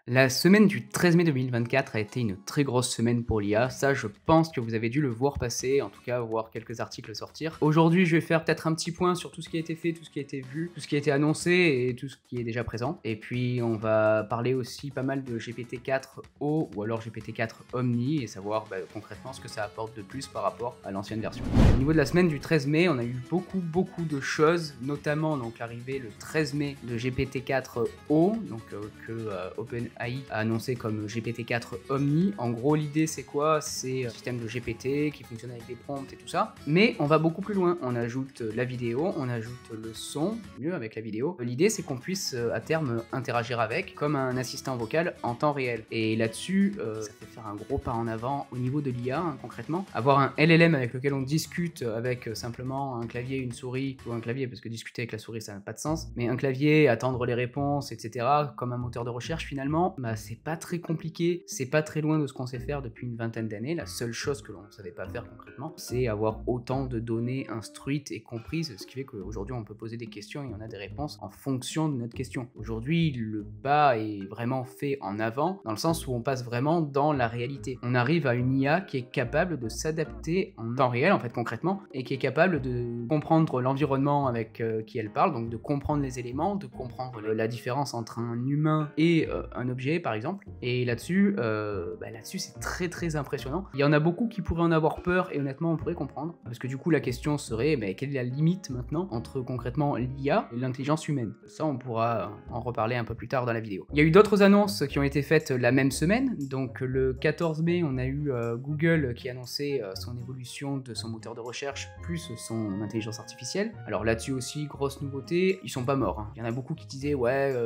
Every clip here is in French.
La semaine du 13 mai 2024 a été une très grosse semaine pour l'IA, ça je pense que vous avez dû le voir passer, en tout cas voir quelques articles sortir. Aujourd'hui je vais faire peut-être un petit point sur tout ce qui a été fait, tout ce qui a été vu, tout ce qui a été annoncé et tout ce qui est déjà présent. Et puis on va parler aussi pas mal de GPT-4o ou alors GPT-4 Omni et savoir concrètement ce que ça apporte de plus par rapport à l'ancienne version. Au niveau de la semaine du 13 mai, on a eu beaucoup de choses, notamment donc l'arrivée le 13 mai de GPT-4o, donc que OpenAI a annoncé comme GPT-4 Omni. En gros, l'idée c'est quoi? C'est un système de GPT qui fonctionne avec des prompts et tout ça. Mais on va beaucoup plus loin. On ajoute la vidéo, on ajoute le son, mieux avec la vidéo. L'idée c'est qu'on puisse à terme interagir avec comme un assistant vocal en temps réel. Et là-dessus, ça fait faire un gros pas en avant au niveau de l'IA, hein, concrètement. Avoir un LLM avec lequel on discute avec simplement un clavier, une souris, ou un clavier parce que discuter avec la souris ça n'a pas de sens, mais un clavier, attendre les réponses, etc. comme un moteur de recherche finalement, c'est pas très compliqué, c'est pas très loin de ce qu'on sait faire depuis une vingtaine d'années. La seule chose que l'on ne savait pas faire concrètement, c'est avoir autant de données instruites et comprises, ce qui fait qu'aujourd'hui on peut poser des questions et on a des réponses en fonction de notre question. Aujourd'hui, le bas est vraiment fait en avant, dans le sens où on passe vraiment dans la réalité. On arrive à une IA qui est capable de s'adapter en temps réel, en fait concrètement, et qui est capable de comprendre l'environnement avec qui elle parle, donc de comprendre les éléments, de comprendre la différence entre un humain et un objet par exemple. Et là-dessus, c'est très impressionnant. Il y en a beaucoup qui pourraient en avoir peur et honnêtement on pourrait comprendre, parce que du coup la question serait quelle est la limite maintenant entre concrètement l'IA et l'intelligence humaine. Ça on pourra en reparler un peu plus tard dans la vidéo. Il y a eu d'autres annonces qui ont été faites la même semaine, donc le 14 mai on a eu Google qui annonçait son évolution de son moteur de recherche plus son intelligence artificielle. Alors là-dessus aussi, grosse nouveauté, ils sont pas morts, hein. Il y en a beaucoup qui disaient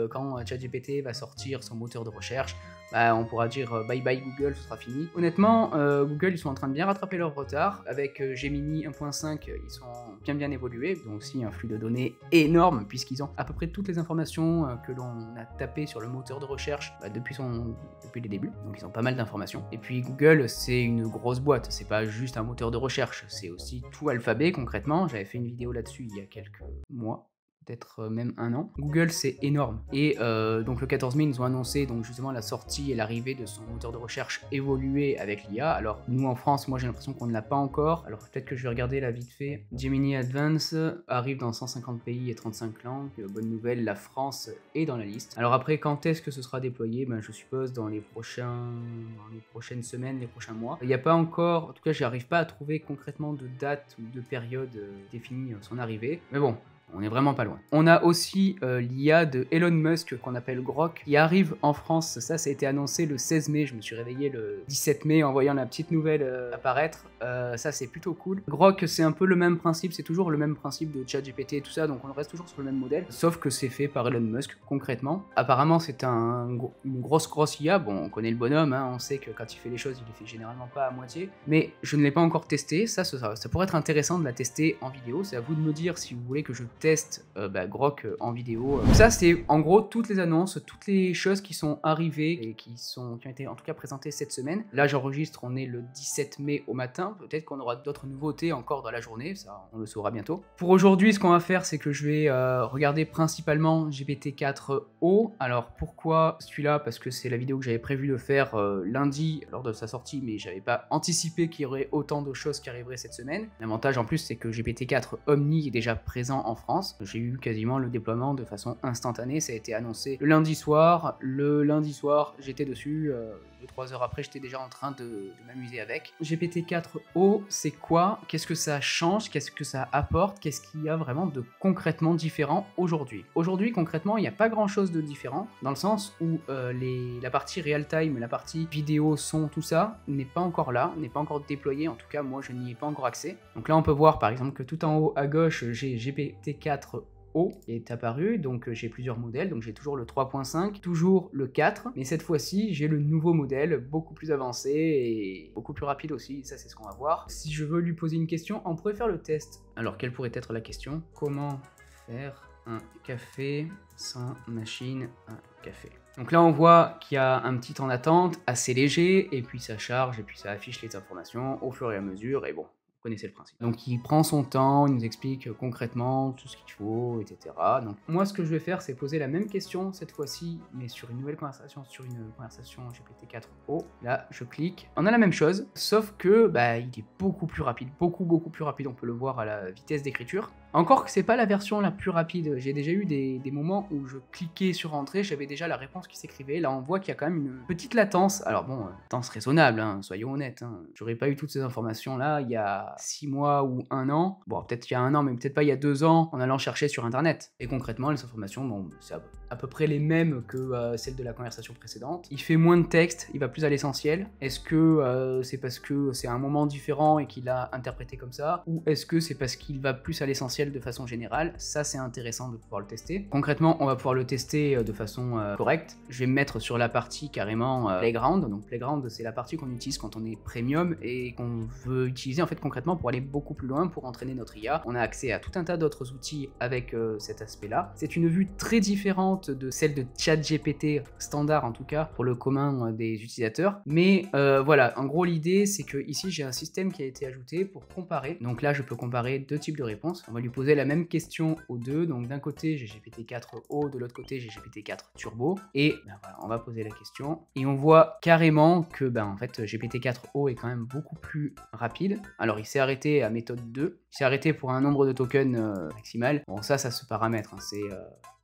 quand ChatGPT va sortir son moteur de recherche, on pourra dire bye bye Google, ce sera fini. Honnêtement, Google ils sont en train de bien rattraper leur retard. Avec Gemini 1.5, ils sont bien évolués, donc aussi un flux de données énorme puisqu'ils ont à peu près toutes les informations que l'on a tapées sur le moteur de recherche depuis les débuts, donc ils ont pas mal d'informations. Et puis Google c'est une grosse boîte, c'est pas juste un moteur de recherche, c'est aussi tout Alphabet concrètement. J'avais fait une vidéo là-dessus il y a quelques mois, peut-être même un an. Google c'est énorme. Et donc le 14 mai ils nous ont annoncé donc justement la sortie et l'arrivée de son moteur de recherche évolué avec l'IA. Alors nous en France, moi j'ai l'impression qu'on ne l'a pas encore, alors peut-être que je vais regarder là vite fait. Gemini Advance arrive dans 150 pays et 35 langues. Bonne nouvelle, la France est dans la liste. Alors après, quand est-ce que ce sera déployé? Je suppose dans les prochaines semaines, les prochains mois. Il n'y a pas encore, en tout cas j'arrive pas à trouver concrètement de date ou de période définie son arrivée, mais bon, on est vraiment pas loin. On a aussi l'IA de Elon Musk qu'on appelle Grok qui arrive en France. Ça a été annoncé le 16 mai. Je me suis réveillé le 17 mai en voyant la petite nouvelle apparaître. Ça c'est plutôt cool. Grok c'est un peu le même principe, c'est toujours le même principe de ChatGPT et tout ça, donc on reste toujours sur le même modèle, sauf que c'est fait par Elon Musk concrètement. Apparemment c'est une grosse IA. Bon, on connaît le bonhomme, hein, on sait que quand il fait les choses, il les fait généralement pas à moitié. Mais je ne l'ai pas encore testé. Ça pourrait être intéressant de la tester en vidéo. C'est à vous de me dire si vous voulez que je teste Grok en vidéo. Ça c'est en gros toutes les annonces, toutes les choses qui sont arrivées et qui ont été en tout cas présentées cette semaine. Là j'enregistre, on est le 17 mai au matin, peut-être qu'on aura d'autres nouveautés encore dans la journée, ça on le saura bientôt. Pour aujourd'hui ce qu'on va faire c'est que je vais regarder principalement GPT-4o. Alors pourquoi celui-là? Parce que c'est la vidéo que j'avais prévu de faire lundi lors de sa sortie, mais j'avais pas anticipé qu'il y aurait autant de choses qui arriveraient cette semaine. L'avantage en plus c'est que GPT-4 Omni est déjà présent en France. J'ai eu quasiment le déploiement de façon instantanée, ça a été annoncé le lundi soir. Le lundi soir, j'étais dessus, 2-3 heures après, j'étais déjà en train de m'amuser avec. GPT-4o, c'est quoi? Qu'est-ce que ça change? Qu'est-ce que ça apporte? Qu'est-ce qu'il y a vraiment de concrètement différent aujourd'hui? Aujourd'hui, concrètement, il n'y a pas grand-chose de différent, dans le sens où la partie real-time, la partie vidéo, son, tout ça, n'est pas encore là, n'est pas encore déployé. En tout cas, moi, je n'y ai pas encore accès. Donc là, on peut voir, par exemple, que tout en haut à gauche, j'ai GPT-4o qui est apparu, donc j'ai plusieurs modèles, donc j'ai toujours le 3.5, toujours le 4, mais cette fois-ci j'ai le nouveau modèle, beaucoup plus avancé et beaucoup plus rapide aussi, ça c'est ce qu'on va voir. Si je veux lui poser une question, on pourrait faire le test. Alors quelle pourrait être la question? Comment faire un café sans machine à café? Donc là on voit qu'il y a un petit temps d'attente assez léger, et puis ça charge, et puis ça affiche les informations au fur et à mesure, et bon, on connaissez le principe. Donc il prend son temps, il nous explique concrètement tout ce qu'il faut, etc. Donc moi ce que je vais faire, c'est poser la même question cette fois-ci, mais sur une nouvelle conversation, sur une conversation GPT-4o. Là, je clique. On a la même chose, sauf que bah, il est beaucoup plus rapide, beaucoup plus rapide. On peut le voir à la vitesse d'écriture. Encore que c'est pas la version la plus rapide. J'ai déjà eu des moments où je cliquais sur entrée, j'avais déjà la réponse qui s'écrivait. Là, on voit qu'il y a quand même une petite latence. Alors bon, latence raisonnable, hein, soyons honnêtes. Hein. J'aurais pas eu toutes ces informations-là il y a 6 mois ou 1 an. Bon, peut-être il y a 1 an, mais peut-être pas il y a 2 ans, en allant chercher sur Internet. Et concrètement, les informations, bon, c'est à peu près les mêmes que celles de la conversation précédente. Il fait moins de texte, il va plus à l'essentiel. Est-ce que c'est parce que c'est un moment différent et qu'il a interprété comme ça, ou est-ce que c'est parce qu'il va plus à l'essentiel de façon générale? Ça, c'est intéressant de pouvoir le tester. Concrètement, on va pouvoir le tester de façon correcte. Je vais me mettre sur la partie carrément Playground. Donc Playground, c'est la partie qu'on utilise quand on est premium et qu'on veut utiliser en fait concrètement pour aller beaucoup plus loin, pour entraîner notre IA. On a accès à tout un tas d'autres outils avec cet aspect-là. C'est une vue très différente de celle de ChatGPT standard, en tout cas pour le commun des utilisateurs. Mais voilà, en gros l'idée c'est que ici j'ai un système qui a été ajouté pour comparer. Donc là je peux comparer 2 types de réponses. On va lui poser la même question aux deux. Donc d'un côté j'ai GPT-4o, de l'autre côté j'ai GPT-4 Turbo. Et ben voilà, on va poser la question et on voit carrément que ben en fait GPT-4o est quand même beaucoup plus rapide. Alors il s'est arrêté à méthode 2. Il s'est arrêté pour un nombre de tokens maximal. Bon ça se paramètre, hein. C'est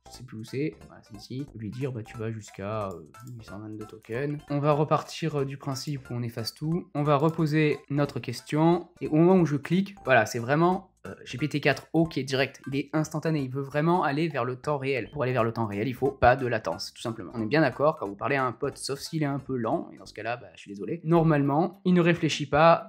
je sais plus où c'est, voilà, c'est ici. On peut lui dire, bah, tu vas jusqu'à 822 tokens. On va repartir du principe où on efface tout. On va reposer notre question. Et au moment où je clique, voilà, c'est vraiment GPT-4o qui est direct. Il est instantané. Il veut vraiment aller vers le temps réel. Pour aller vers le temps réel, il faut pas de latence, tout simplement. On est bien d'accord, quand vous parlez à un pote, sauf s'il est un peu lent, et dans ce cas-là, bah, je suis désolé. Normalement, il ne réfléchit pas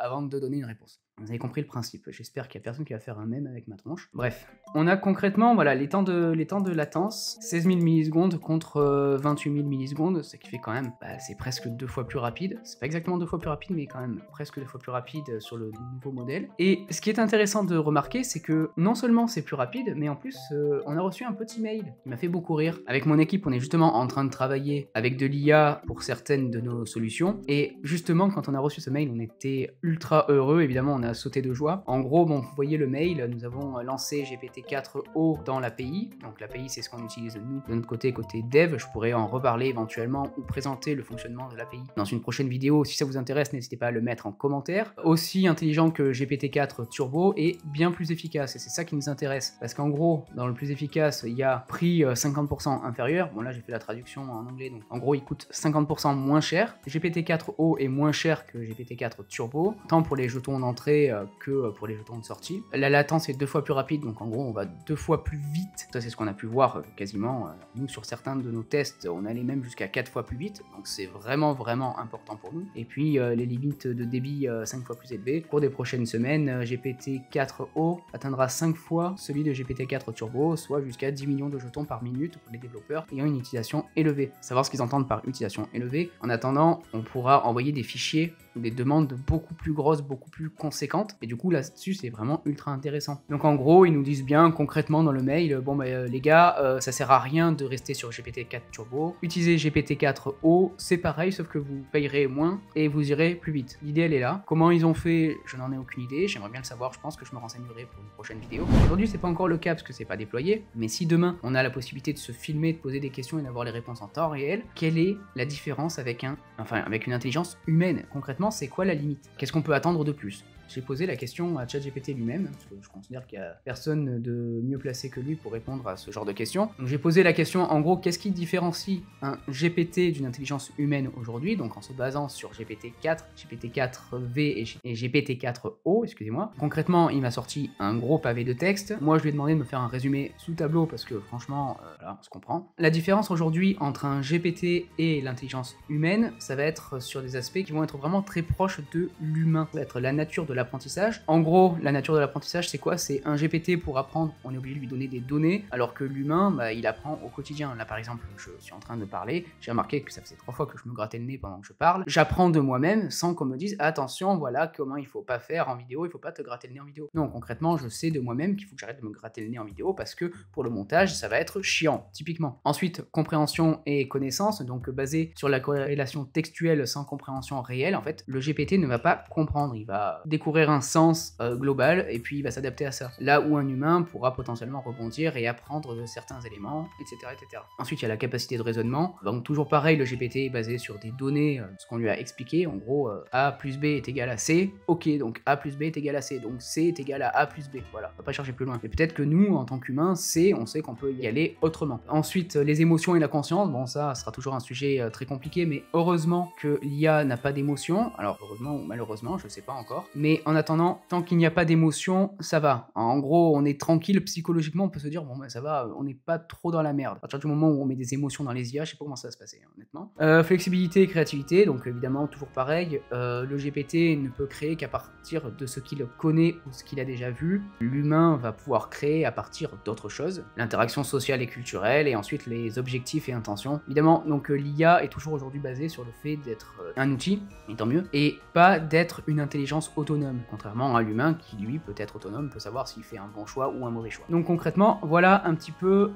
avant de donner une réponse. Vous avez compris le principe. J'espère qu'il n'y a personne qui va faire un mème avec ma tronche. Bref, on a concrètement voilà, les temps de latence, 16 000 millisecondes contre 28 000 millisecondes, ce qui fait quand même, bah, c'est presque 2 fois plus rapide. C'est pas exactement 2 fois plus rapide, mais quand même presque 2 fois plus rapide sur le nouveau modèle. Et ce qui est intéressant de remarquer, c'est que non seulement c'est plus rapide, mais en plus, on a reçu un petit mail qui m'a fait beaucoup rire. Avec mon équipe, on est justement en train de travailler avec de l'IA pour certaines de nos solutions. Et justement, quand on a reçu ce mail, on était ultra heureux. Évidemment, on a sauté de joie. En gros, bon, vous voyez le mail, nous avons lancé GPT-4o dans l'API. Donc l'API, c'est ce qu'on utilise nous de notre côté dev. Je pourrais en reparler éventuellement ou présenter le fonctionnement de l'API dans une prochaine vidéo. Si ça vous intéresse, n'hésitez pas à le mettre en commentaire. Aussi intelligent que GPT-4 Turbo et bien plus efficace. Et c'est ça qui nous intéresse. Parce qu'en gros, dans le plus efficace, il y a prix 50% inférieur. Bon là, j'ai fait la traduction en anglais. Donc en gros, il coûte 50% moins cher. GPT-4o est moins cher que GPT-4 Turbo. Tant pour les jetons d'entrée que pour les jetons de sortie. La latence est 2 fois plus rapide, donc en gros on va 2 fois plus vite. Ça c'est ce qu'on a pu voir quasiment. Nous sur certains de nos tests, on allait même jusqu'à 4 fois plus vite, donc c'est vraiment important pour nous. Et puis les limites de débit 5 fois plus élevées. Au cours des prochaines semaines, GPT-4o atteindra 5 fois celui de GPT-4 Turbo, soit jusqu'à 10 millions de jetons par minute pour les développeurs ayant une utilisation élevée. Savoir ce qu'ils entendent par utilisation élevée. En attendant, on pourra envoyer des fichiers ou des demandes beaucoup plus grosses, beaucoup plus conséquentes. Et du coup là-dessus c'est vraiment ultra intéressant. Donc en gros ils nous disent bien concrètement dans le mail, bon bah les gars, ça sert à rien de rester sur GPT-4 Turbo, utilisez GPT-4o, c'est pareil sauf que vous payerez moins et vous irez plus vite. L'idée elle est là. Comment ils ont fait, je n'en ai aucune idée, j'aimerais bien le savoir, je pense que je me renseignerai pour une prochaine vidéo. Aujourd'hui c'est pas encore le cas parce que c'est pas déployé, mais si demain on a la possibilité de se filmer, de poser des questions et d'avoir les réponses en temps réel, quelle est la différence avec avec une intelligence humaine? Concrètement c'est quoi la limite? Qu'est-ce qu'on peut attendre de plus? J'ai posé la question à ChatGPT lui-même, parce que je considère qu'il n'y a personne de mieux placé que lui pour répondre à ce genre de questions. Donc j'ai posé la question, en gros, qu'est-ce qui différencie un GPT d'une intelligence humaine aujourd'hui? Donc en se basant sur GPT-4, GPT-4V et GPT-4o, excusez-moi. Concrètement, il m'a sorti un gros pavé de texte. Moi, je lui ai demandé de me faire un résumé sous tableau, parce que franchement, voilà, on se comprend. La différence aujourd'hui entre un GPT et l'intelligence humaine, ça va être sur des aspects qui vont être vraiment très proches de l'humain. Ça va être la nature de l'apprentissage. En gros, la nature de l'apprentissage, c'est quoi? C'est un GPT pour apprendre, on est obligé de lui donner des données, alors que l'humain, bah, il apprend au quotidien. Là, par exemple, je suis en train de parler, j'ai remarqué que ça faisait 3 fois que je me grattais le nez pendant que je parle. J'apprends de moi-même sans qu'on me dise attention, voilà comment il faut pas faire en vidéo, il faut pas te gratter le nez en vidéo. Non, concrètement, je sais de moi-même qu'il faut que j'arrête de me gratter le nez en vidéo parce que pour le montage, ça va être chiant, typiquement. Ensuite, compréhension et connaissance, donc basé sur la corrélation textuelle sans compréhension réelle. En fait, le GPT ne va pas comprendre, il va découvrir un sens global et puis il va s'adapter à ça. Là où un humain pourra potentiellement rebondir et apprendre de certains éléments, etc., etc. Ensuite, il y a la capacité de raisonnement. Donc toujours pareil, le GPT est basé sur des données, ce qu'on lui a expliqué. En gros, A plus B est égal à C. Ok, donc A plus B est égal à C. Donc C est égal à A plus B. Voilà, on va pas chercher plus loin. Et peut-être que nous, en tant qu'humains, C, on sait qu'on peut y aller autrement. Ensuite, les émotions et la conscience. Bon, ça sera toujours un sujet très compliqué, mais heureusement que l'IA n'a pas d'émotion. Alors, heureusement ou malheureusement, je sais pas encore. Mais en attendant, tant qu'il n'y a pas d'émotion, ça va. En gros, on est tranquille psychologiquement, on peut se dire, bon, bah, ça va, on n'est pas trop dans la merde. À partir du moment où on met des émotions dans les IA, je sais pas comment ça va se passer, honnêtement. Flexibilité et créativité, donc évidemment, toujours pareil. Le GPT ne peut créer qu'à partir de ce qu'il connaît ou ce qu'il a déjà vu. L'humain va pouvoir créer à partir d'autres choses. L'interaction sociale et culturelle, et ensuite les objectifs et intentions. Évidemment, donc l'IA est toujours aujourd'hui basée sur le fait d'être un outil, et tant mieux, et pas d'être une intelligence autonome, contrairement à l'humain qui, lui, peut être autonome, peut savoir s'il fait un bon choix ou un mauvais choix. Donc concrètement, voilà un petit peu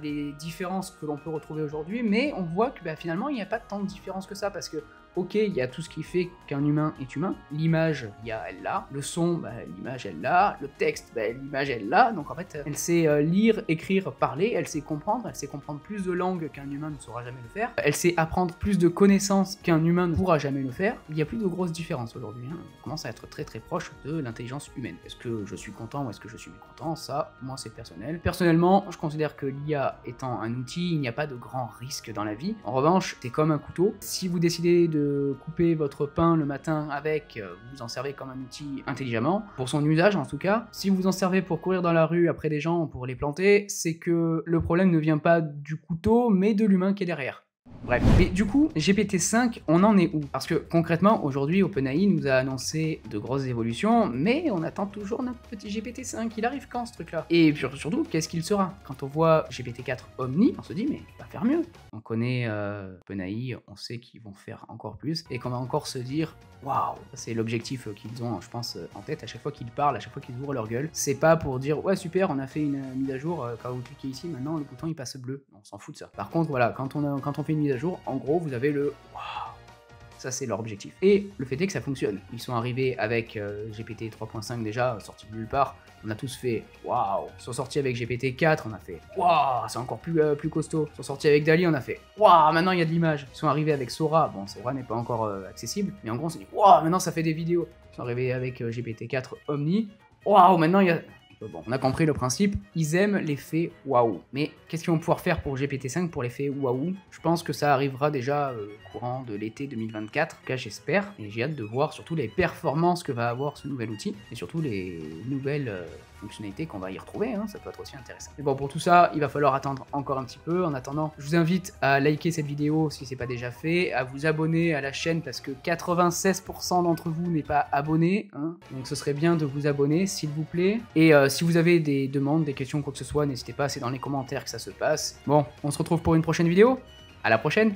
les différences que l'on peut retrouver aujourd'hui, mais on voit que bah, finalement, il n'y a pas tant de différences que ça, parce que ok, il y a tout ce qui fait qu'un humain est humain. L'image, elle l'a. Le son, bah, l'image, elle l'a. Le texte, bah, l'image, elle l'a. Donc en fait, elle sait lire, écrire, parler. Elle sait comprendre plus de langues qu'un humain ne saura jamais le faire. Elle sait apprendre plus de connaissances qu'un humain ne pourra jamais le faire. Il n'y a plus de grosses différences aujourd'hui. Hein. On commence à être très très proche de l'intelligence humaine. Est-ce que je suis content ou est-ce que je suis mécontent? Ça, moi, c'est personnel. Personnellement, je considère que l'IA étant un outil, il n'y a pas de grand risque dans la vie. En revanche, c'est comme un couteau. Si vous décidez de couper votre pain le matin avec, vous en servez comme un outil intelligemment, pour son usage en tout cas. Si vous en servez pour courir dans la rue après des gens, pour les planter, c'est que le problème ne vient pas du couteau, mais de l'humain qui est derrière. Bref, mais du coup, GPT-5, on en est où? Parce que concrètement, aujourd'hui, OpenAI nous a annoncé de grosses évolutions, mais on attend toujours notre petit GPT-5. Il arrive quand ce truc-là? Et puis, surtout, qu'est-ce qu'il sera? Quand on voit GPT-4 Omni, on se dit, mais il va faire mieux. On connaît OpenAI, on sait qu'ils vont faire encore plus, et qu'on va encore se dire, waouh, c'est l'objectif qu'ils ont, je pense, en tête à chaque fois qu'ils parlent, à chaque fois qu'ils ouvrent leur gueule. C'est pas pour dire, ouais, super, on a fait une mise à jour, quand vous cliquez ici, maintenant le bouton il passe bleu. On s'en fout de ça. Par contre, voilà, quand on fait une mise à jour, en gros, vous avez le waouh. Ça, c'est leur objectif. Et le fait est que ça fonctionne. Ils sont arrivés avec GPT 3.5 déjà, sorti de nulle part. On a tous fait waouh. Ils sont sortis avec GPT 4, on a fait waouh, c'est encore plus costaud. Ils sont sortis avec Dali, on a fait waouh, maintenant il y a de l'image. Ils sont arrivés avec Sora. Bon, Sora n'est pas encore accessible, mais en gros, on s'est dit waouh, maintenant ça fait des vidéos. Ils sont arrivés avec GPT 4 Omni. Waouh, maintenant il y a. Bon, on a compris le principe, ils aiment l'effet waouh. Mais qu'est-ce qu'ils vont pouvoir faire pour GPT-5 pour l'effet waouh? Je pense que ça arrivera déjà courant de l'été 2024, en tout cas j'espère, et j'ai hâte de voir surtout les performances que va avoir ce nouvel outil, et surtout les nouvelles fonctionnalités qu'on va y retrouver, hein, ça peut être aussi intéressant. Mais bon, pour tout ça, il va falloir attendre encore un petit peu. En attendant, je vous invite à liker cette vidéo si c'est pas déjà fait, à vous abonner à la chaîne parce que 96% d'entre vous n'est pas abonné, hein, donc ce serait bien de vous abonner s'il vous plaît. Et si vous avez des demandes, des questions, quoi que ce soit, n'hésitez pas, c'est dans les commentaires que ça se passe. Bon, on se retrouve pour une prochaine vidéo. À la prochaine!